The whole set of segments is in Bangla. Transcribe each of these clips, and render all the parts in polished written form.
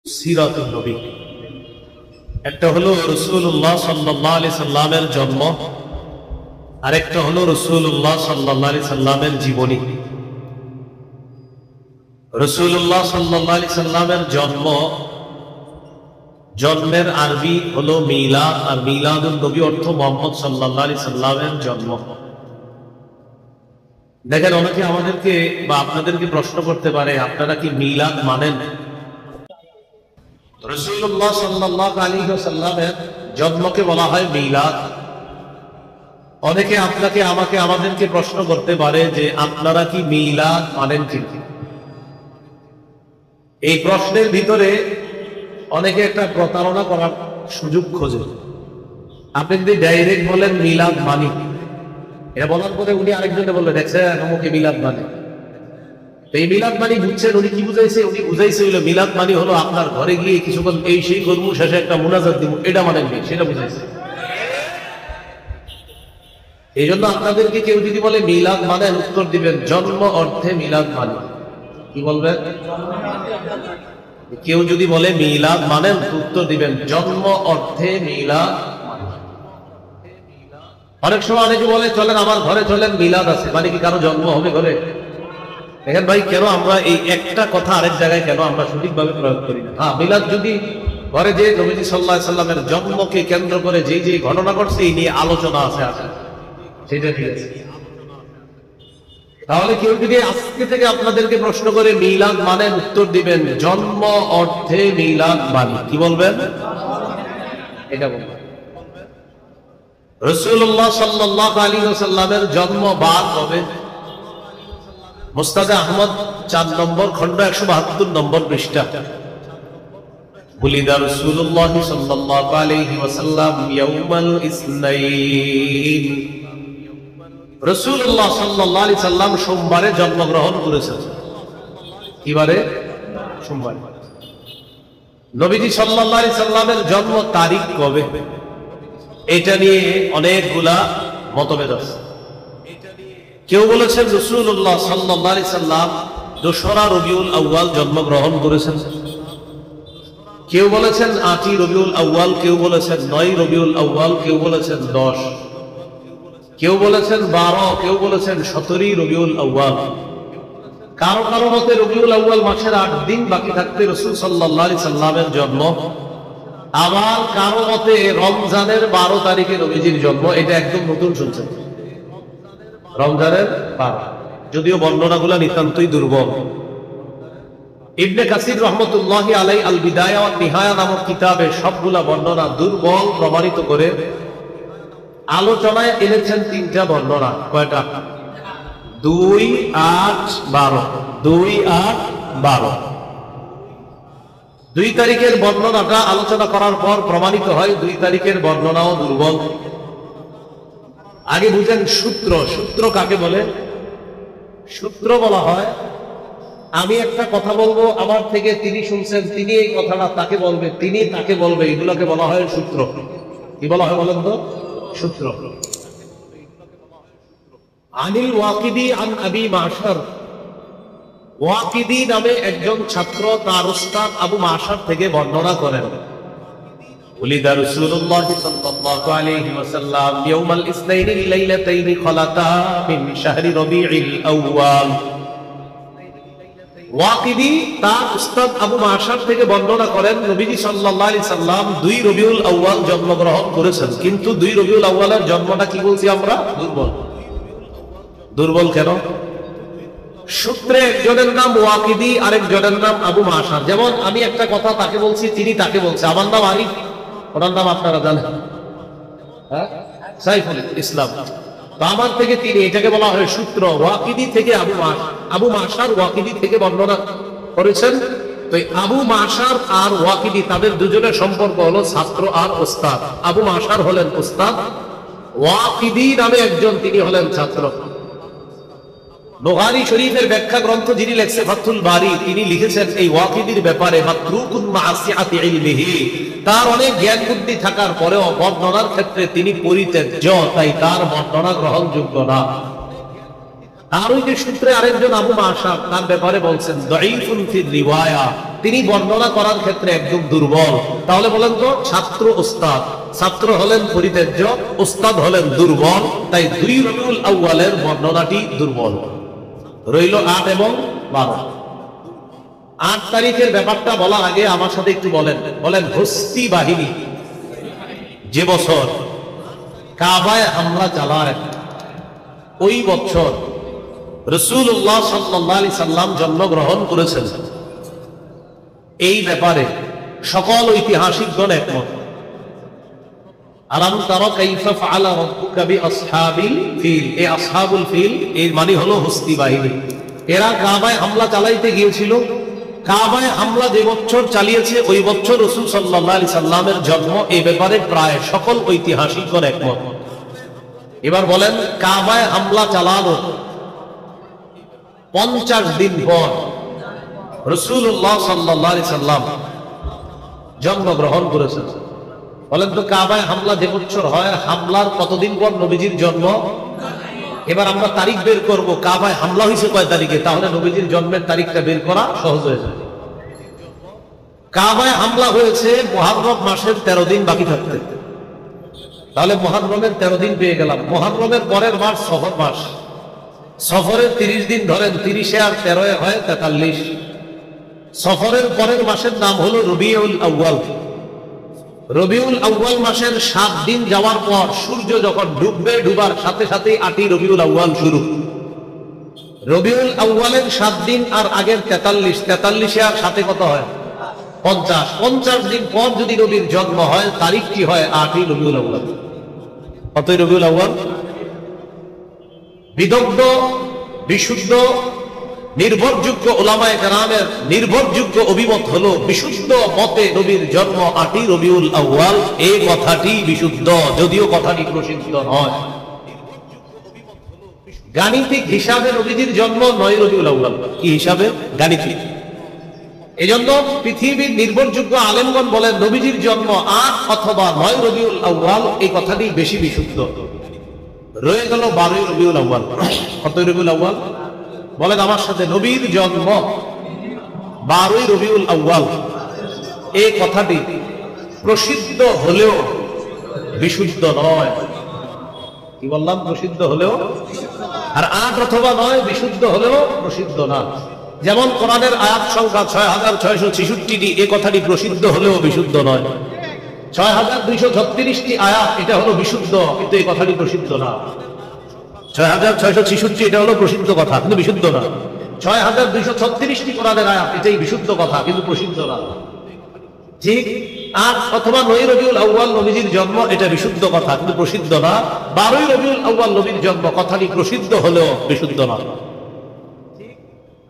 সিরাতুন নবী। একটা হলো রাসূলুল্লাহ সাল্লাল্লাহু আলাইহি সাল্লামের জন্ম, আর একটা হলো রাসূলুল্লাহ সাল্লাল্লাহু আলাইহি সাল্লামের জীবনী। রাসূলুল্লাহ সাল্লাল্লাহু আলাইহি সাল্লামের জন্মের আরবি হলো মিলাদ, আর মিলাদুন নবী অর্থ মুহাম্মদ সাল্লাল্লাহু আলাইহি সাল্লামের জন্ম। দেখেন, অনেকে আমাদেরকে বা আপনাদেরকে প্রশ্ন করতে পারে, আপনারা কি মিলাদ মানেন? রাসূলুল্লাহ সাল্লাল্লাহু আলাইহি ওয়াসাল্লামের জন্মকে বলা হয় মিলাদ। অনেকে আপনাকে আমাকে আমাদেরকে প্রশ্ন করতে পারে যে আপনারা কি মিলাদ মানেন কি? এই প্রশ্নের ভিতরে অনেকে একটা প্রতারণা করার সুযোগ খোঁজে। আপনি যদি ডাইরেক্ট বলেন মিলাদ মানি, এটা বলার পরে উনি আরেকজনে বললে দেখছেন আমাকে মিলাদ মানে। এই মিলাদ মানি বুঝছেন উনি কি বুঝাইছে? উনি বুঝাইছে হলো মিলাদ মানি হলো আপনার ঘরে গিয়ে কিছুক্ষণ এই সেই করবো, শেষে একটা মুনাজাত দিব, এটা মানেন নি, সেটা বুঝাইছে। এই জন্য আপনাদেরকে কেউ যদি বলে মিলাদ মানেন, উত্তর দিবেন জন্ম অর্থে মিলাদ মানে। কি বলবেন? কেউ যদি বলে মিলাদ মানেন, উত্তর দিবেন জন্ম অর্থে মিলাদ। অনেক সময় অনেকে বলে চলেন আমার ঘরে চলেন মিলাদ আছে, মানে কি কারো জন্ম হবে ঘরে? দেখেন ভাই, কেন আমরা এই একটা কথা আরেক জায়গায় কেন আমরা সঠিকভাবে প্রয়োগ করি না? হ্যাঁ, মিলাদ যদি ঘরে যে নবীজি সাল্লাল্লাহু আলাইহি সাল্লামের জন্মকে কেন্দ্র করে যেই যে ঘটনা ঘটছে এই নিয়ে আলোচনা আছে, সেটা ঠিক আছে। তাহলে কেউ যদি আজকে থেকে আপনাদেরকে প্রশ্ন করে মিলাদ মানেন, উত্তর দিবেন জন্ম অর্থে মিলাদ মানি। কি বলবেন? এটা বলবেন। রাসূলুল্লাহ সাল্লাল্লাহু আলাইহি ওয়াসাল্লামের জন্ম বার হবে মুস্তাদে আহমদ 4 নম্বর খণ্ড 172 নম্বর পৃষ্ঠা। বুলিদা রাসূলুল্লাহ সাল্লাল্লাহু আলাইহি ওয়াসাল্লাম ইয়াউমাল ইসনাইন। রাসূলুল্লাহ সাল্লাল্লাহু আলাইহি সাল্লাম সোমবারে জন্মগ্রহণ করেছেন। কিবারে? সোমবার। নবীজি সাল্লাল্লাহু আলাইহি সাল্লামের জন্ম তারিখ কবে, এটা নিয়ে অনেকগুলা মতভেদ আছে। কেউ বলেছেন রাসূলুল্লাহ সাল্লাল্লাহু আলাইহি সাল্লাম 2রা রবিউল আউয়াল জন্মগ্রহণ করেছেন। কেউ বলেছেন 8ই রবিউল আউয়াল, কেউ বলেছেন 9ই রবিউল আউয়াল, কেউ বলেছেন 10, কেউ বলেছেন 12, কেউ বলেছেন 17ই রবিউল আউয়াল। কারো কারো মতে রবিউল আউয়াল মাসের 8 দিন বাকি থাকতে রাসূল সাল্লাল্লাহু আলাইহি সাল্লামের জন্ম। আবার কারো মতে রমজানের 12 তারিখে নবীজির জন্ম। এটা একদম নতুন শুনছেন, রমজানের 12, যদিও বর্ণনাগুলো নিতান্তই দুর্বল। ইবনে কাসির রহমতুল্লাহি আলাইহি আল বিদায়া ওয়ান নিহায়া নামক কিতাবে সবগুলা বর্ণনা দুর্বল প্রমাণিত করে আলোচনায় এনেছেন 3টা বর্ণনা। কয়টা? 2, 8, 12। 2, 8, 12। 2 তারিখের বর্ণনাটা আলোচনা করার পর প্রমাণিত হয় 2 তারিখের বর্ণনাও দুর্বল। আগে বুঝেন সূত্র। সূত্র কাকে বলে? সূত্র বলা হয় আমি একটা কথা বলবো, আমার থেকে তিনি শুনছেন, তিনি এই কথাটা তাকে বলবে, তিনি তাকে বলবে, এগুলোকে বলা হয় সূত্র। কি বলা হয় বলেন তো? সূত্র। আনিল ওয়াকিদি আন আবি মাশার। ওয়াকিদি নামে একজন ছাত্র তার উস্তাদ আবু মাশার থেকে বর্ণনা করেন। উলিদা রাসূলুল্লাহ সাল্লাল্লাহু আলাইহি ওয়াসাল্লাম ইয়াউমাল ইসনাইনি লাইলাতাইনি খালাতা মিন শাহরি রবিউল আউয়াল। ওয়াকিদি তার উস্তাদ আবু মাশার থেকে বর্ণনা করেন নবীজি সাল্লাল্লাহু আলাইহি সাল্লাম 2 রবিউল আউয়াল জন্মগ্রহণ করেছেন। কিন্তু 2 রবিউল আউয়ালের জন্মটা কি বলছি আমরা? দুর্বল। দুর্বল কেন? সূত্রে একজনের নাম ওয়াকিদি, আরেকজনের নাম আবু মাশার। যেমন আমি একটা কথা তাকে বলছি, তিনি তাকে বলছে। আমার নাম আরিফ, ওনার নাম আপনারা জানেন, হ্যাঁ, সাইফুল ইসলাম। তো আমার থেকে তিনি, এটাকে বলা হয় সূত্র। ওয়াকিদি থেকে আবু মাশার, আবু মাশার ওয়াকিদি থেকে বর্ণনা করেছেন। তো আবু মাশার আর ওয়াকিদি তাদের দুজনের সম্পর্ক হলো ছাত্র আর ওস্তাদ। আবু মাশার হলেন ওস্তাদ, ওয়াকিদি নামে একজন তিনি হলেন ছাত্র। বুখারী শরীফের ব্যাখ্যা গ্রন্থ যিনি লিখেছেন ফাথুল বারী, তিনি লিখেছেন এই ওয়াকিদির ব্যাপারে মাতরুকুন মা'সিআতি ইলমিহি, তার অনেক জ্ঞান বুদ্ধি থাকার পরেও বর্ণনার ক্ষেত্রে তিনি পরিত্যাজ্য, তাই তার বর্ণনা গ্রহণযোগ্য না। আর ওই যে সূত্রে আরেকজন আবু মাশার, তার ব্যাপারে বলছেন দাঈফুন ফির রিওয়ায়া, তিনি বর্ণনা করার ক্ষেত্রে একদম দুর্বল। তাহলে বলেন তো, ছাত্র ওস্তাদ, ছাত্র হলেন পরিত্যাজ্য, ওস্তাদ হলেন দুর্বল, তাই 2 রবিউল আউয়ালের বর্ণনাটি দুর্বল রইল 8 এবং 12। 8 তারিখের ব্যাপারটা বলার আগে আমার সাথে একটু বলেন হস্তি বাহিনী যে বছর কাবায় হামলা চালায়, ওই বছর রাসূলুল্লাহ সাল্লাল্লাহু আলাইহি সাল্লাম জন্মগ্রহণ করেছেন, এই ব্যাপারে সকল ঐতিহাসিকগণ একমত। আলাম তারা কাইফা ফাআলা রাব্বুকা বিআসহাবিল ফিল, এই আসহাবুল ফিল এর মানে হলো হস্তি বাহিনী। এরা কাবায় হামলা চালাইতে গিয়েছিল। কাবায় হামলা যে বছর চালিয়েছে ওই বছর রাসূল সাল্লাল্লাহু আলাইহি সাল্লামের জন্ম, এই ব্যাপারে প্রায় সকল ঐতিহাসিকগণ একমত। এবার বলেন, কাবায় হামলা চালানো 50 দিন পর রাসূলুল্লাহ সাল্লাল্লাহু আলাইহি সাল্লাম জন্মগ্রহণ করেছেন। বলেন তো, কাবায় হামলা যে বছর হয়, হামলার কতদিন পর নবীজির জন্ম? এবার আমরা তারিখ বের করব, কাবায় হামলা হয়েছে কয় তারিখে, তাহলে নবীজির জন্মের তারিখটা বের করা সহজ হয়ে যাবে। কাবায় হামলা হয়েছে মুহররম মাসের 13 দিন বাকি থাকতে, তাহলে মুহররমের 13 দিন পেয়ে গেলাম। মুহররমের পরের মাস সফর মাস, সফরের 30 দিন ধরেন, 30 আর 13 হয় 43। সফরের পরের মাসের নাম হলো রবিউল আউয়াল। রবিউল আউয়াল মাসের 7 দিন যাওয়ার পর সূর্য যখন ডুববে, ডুবার সাথে সাথে 8ই রবিউল আউয়াল শুরু। রবিউল আউয়ালের 7 দিন আর আগের 43, 43 আর সাথে কত হয়? 50। 50 দিন পর যদি নবীর জন্ম হয়, তারিখটি হয় 8ই রবিউল আউয়াল। কতই রবিউল আউয়াল? বিদগ্ধ, বিশুদ্ধ, নির্ভরযোগ্য উলামায়ে কেরামের নির্ভরযোগ্য অভিমত হলো, বিশুদ্ধ মতে নবীর জন্ম 8ই রবিউল আউয়াল। এই কথাটি বিশুদ্ধ, যদিও কথাটি প্রসিদ্ধ নয়। গাণিতিক হিসাবে নবীজির জন্ম 9 রবিউল আউয়াল। কি হিসাবে? গাণিতিক। এজন্য পৃথিবীর নির্ভরযোগ্য আলেমগণ বলেন নবীজির জন্ম 8 অথবা 9 রবিউল আউয়াল, এই কথাটি বেশি বিশুদ্ধ। রয়ে গেল 12ই রবিউল আউয়াল। কত রবিউল আউয়াল? বলেন আমার সাথে, নবীর জন্ম 12ই রবিউল আউয়াল, এই কথাটি প্রসিদ্ধ হলেও বিশুদ্ধ নয়। কি বললাম? প্রসিদ্ধ হলেও। আর 8 অথবা 9 বিশুদ্ধ হলেও প্রসিদ্ধ না। যেমন কোরআনের আয়াত সংখ্যা 6666টি, এই কথাটি প্রসিদ্ধ হলেও বিশুদ্ধ নয়। 6236টি আয়াত, এটা হলো বিশুদ্ধ, কিন্তু এই কথাটি প্রসিদ্ধ না। 6666, এটা হলো প্রসিদ্ধ কথা, কিন্তু বিশুদ্ধ না। 6236টি কোরআনের আয়াত, এটাই বিশুদ্ধ কথা, কিন্তু প্রসিদ্ধ না। ঠিক 8 অথবা 9 রবিউল আউয়াল নবীজির জন্ম, এটা বিশুদ্ধ কথা, কিন্তু প্রসিদ্ধ না। 12ই রবিউল আউয়াল নবীর জন্ম, কথাটি প্রসিদ্ধ হলেও বিশুদ্ধ না।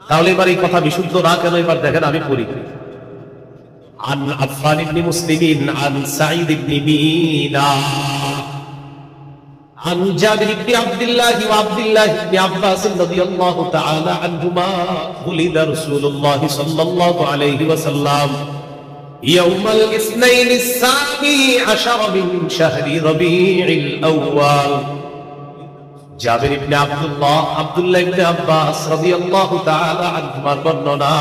তাহলে এবার এই কথা বিশুদ্ধ না কেন, এবার দেখেন আমি পড়ি। عن عفان بن مسلم عن سعيد بن مينا عن جابر بن عبد الله وعبد الله بن عباس رضي الله تعالى عنهما ولد رسول الله صلى الله عليه وسلم يوم الاثنين الثاني عشر من شهر ربيع الأول। জাবির ইবনে আব্দুল্লাহ, আব্দুল্লাহ ইবনে আব্বাস রাদিয়াল্লাহু তাআলা আনহুমার বর্ণনা,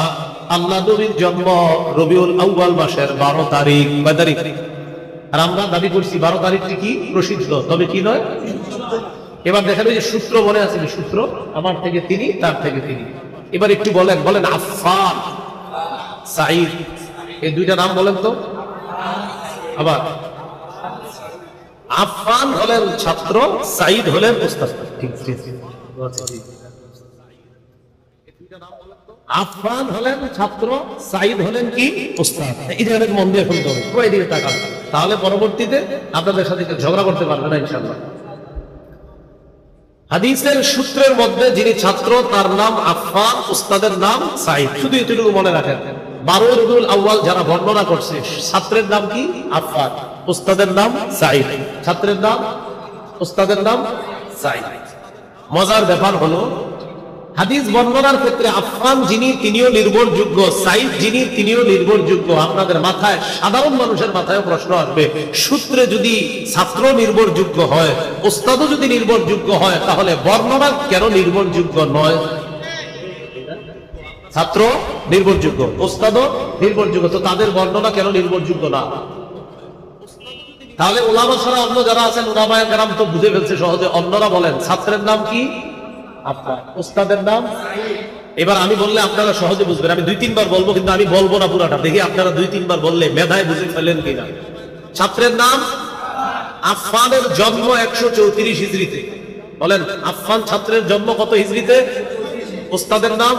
আল্লাহ নবীর জন্ম রবিউল আউয়াল মাসের 12 তারিখ। কয় তারিখ? আর আমরা দাবি করছি 12 তারিখটি কি প্রসিদ্ধ, তবে কি নয়। এবার দেখেন যে সূত্র বলে আছে, সূত্র আমার থেকে তিনি, তার থেকে তিনি। এবার একটু বলেন আফফান, সাঈদ, এই দুইটা নাম বলেন তো। আবার আফফান হলেন ছাত্র, সাঈদ হলেন ওস্তাদ। ঠিক ঠিক। আফফান হলেন ছাত্র, সাঈদ হলেন কি? ওস্তাদ। এই জায়গাটা মন দিয়ে শুনতে হবে, সবাই দিকে তাকান, তাহলে পরবর্তীতে আপনাদের সাথে ঝগড়া করতে পারবে না ইনশাআল্লাহ। হাদিসের সূত্রের মধ্যে যিনি ছাত্র তার নাম আফফান, ওস্তাদের নাম সাঈদ। শুধু এটুকু মনে রাখেন, 12 রবিউল আউয়াল যারা বর্ণনা করছে, ছাত্রের নাম কি? আফফান, ওস্তাদের নাম সাঈদ। ছাত্রের নাম, ওস্তাদের নাম সাঈদ। মজার ব্যাপার হলো, হাদিস বর্ণনার ক্ষেত্রে আফফান যিনি তিনিও নির্ভরযোগ্য, সাঈদ যিনি তিনিও নির্ভরযোগ্য। আপনাদের মাথায়, সাধারণ মানুষের মাথায় প্রশ্ন আসবে, সূত্রে যদি ছাত্র নির্ভরযোগ্য হয়, ওস্তাদও যদি নির্ভরযোগ্য হয়, তাহলে বর্ণনা কেন নির্ভরযোগ্য নয়? ছাত্র নির্ভরযোগ্য, ওস্তাদও নির্ভরযোগ্য। তো তাদের বর্ণনা কেন নির্ভরযোগ্য না? তাহলে উলামা ছাড়া অন্য যারা আছেন উলামায়ে কেরাম তো বুঝে ফেলছে সহজে। অন্যরা বলেন ছাত্রের নাম কি? আফফান। ওস্তাদের নাম? এবার আমি বললে আপনারা সহজে বুঝবেন। আমি 2-3 বার বলবো, কিন্তু আমি বলবো না পুরাটা, দেখি আপনারা 2-3 বার বললে মেধায় বুঝে ফেলেন কিনা। ছাত্রের নাম আফফানের জন্ম 134 হিজরিতে। বলেন আফফান ছাত্রের জন্ম কত হিজরিতে? ওস্তাদের নাম